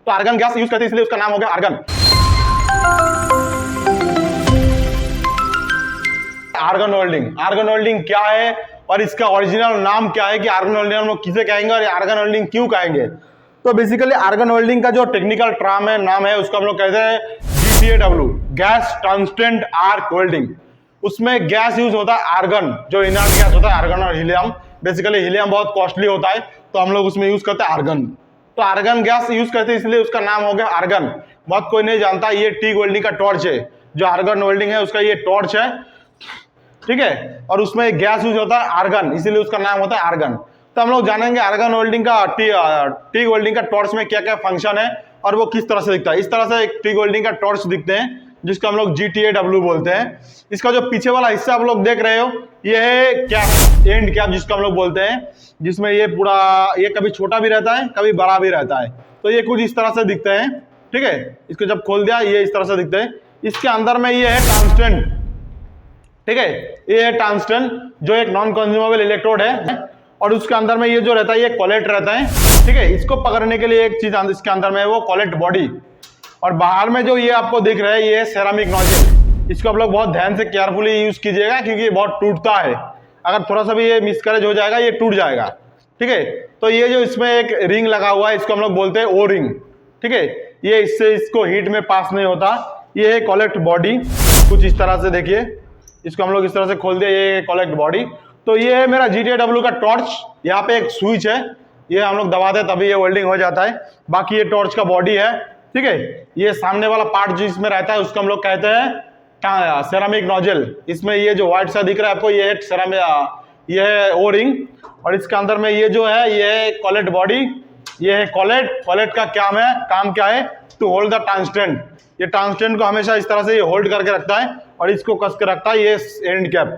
तो argon gas use करते हैं इसलिए उसका नाम हो गया argon. Argon welding, argon welding क्या है और इसका ओरिजिनल नाम क्या है कि आर्गन वेल्डिंग हम लोग किसे कहेंगे और आर्गन वेल्डिंग क्यों कहेंगे। तो बेसिकली आर्गन वेल्डिंग का जो टेक्निकल टर्म है, नाम है, उसको हम लोग कहते हैं GTAW, gas tungsten arc welding. उसमें गैस यूज होता है आर्गन, जो इनर्ट गैस होता है आर्गन और हीलियम। बेसिकली हीलियम बहुत कॉस्टली होता है तो हम लोग उसमें यूज करते हैं आर्गन। तो आर्गन गैस यूज करते हैं इसलिए उसका नाम हो गया आर्गन। बहुत कोई नहीं जानता ये टीग वेल्डिंग का टॉर्च है, जो आर्गन वेल्डिंग है उसका ये टॉर्च है, ठीक है, और उसमें गैस यूज होता है आर्गन, इसीलिए उसका नाम होता है आर्गन। तो हम लोग जानेंगे आर्गन वेल्डिंग का टीग वेल्डिंग का टॉर्च में क्या क्या फंक्शन है और वो किस तरह से दिखता है। इस तरह से एक टीग वेल्डिंग का टॉर्च दिखते हैं जिसको हम लोग GTAW बोलते हैं। इसका जो पीछे वाला हिस्सा आप लोग देख रहे हो ये है कैप, एंड कैप जिसको हम लोग बोलते हैं, जिसमें ये पूरा ये कभी छोटा भी रहता है कभी बड़ा भी रहता है। तो ये कुछ इस तरह से दिखते हैं, ठीक है। इसको जब खोल दिया ये इस तरह से दिखते हैं। इसके अंदर में ये है टंगस्टन, ठीक है, ये है टंगस्टन जो एक नॉन कंज्यूमेबल इलेक्ट्रोड है और उसके अंदर में ये जो रहता है ये कोलेट रहता है, ठीक है। इसको पकड़ने के लिए एक चीज इसके अंदर में है वो कोलेट बॉडी, और बाहर में जो ये आपको दिख रहा है ये सेरामिक नोजल। इसको आप लोग बहुत ध्यान से केयरफुली यूज कीजिएगा क्योंकि ये बहुत टूटता है, अगर थोड़ा सा भी ये मिसकैरेज हो जाएगा ये टूट जाएगा, ठीक है। तो ये जो इसमें एक रिंग लगा हुआ है इसको हम लोग बोलते हैं ओ रिंग, ठीक है। ये इससे इसको हीट में पास नहीं होता। ये है कोलेक्ट बॉडी, कुछ इस तरह से देखिए, इसको हम लोग इस तरह से खोल दिया, ये कोलेक्ट बॉडी। तो ये है मेरा GTAW का टॉर्च। यहाँ पे एक स्विच है, ये हम लोग दबाते हैं तभी ये वेल्डिंग हो जाता है। बाकी ये टॉर्च का बॉडी है, ठीक है। ये सामने वाला पार्ट जो इसमें रहता है उसको हम लोग कहते हैं सेरामिक नोजल। इसमें ये जो व्हाइट सा दिख रहा है आपको ये है सेरामिक, ये है ओ रिंग, और इसके अंदर में ये जो है ये है कोलेट बॉडी, ये है कोलेट। कोलेट का काम क्या है, टू होल्ड द टंगस्टन। ये टंगस्टन को हमेशा इस तरह से ये होल्ड करके रखता है और इसको कस के रखता है ये एंड कैप,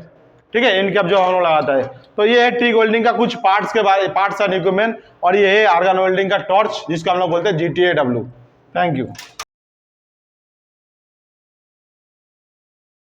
ठीक है, एंड कैप जो हम लोग लगाता है। तो ये है टीग वेल्डिंग का कुछ पार्ट्स के बारे, पार्ट्स एंड इक्विपमेंट, और ये है आर्गन वेल्डिंग का टॉर्च जिसको हम लोग बोलते हैं GTAW। Thank you.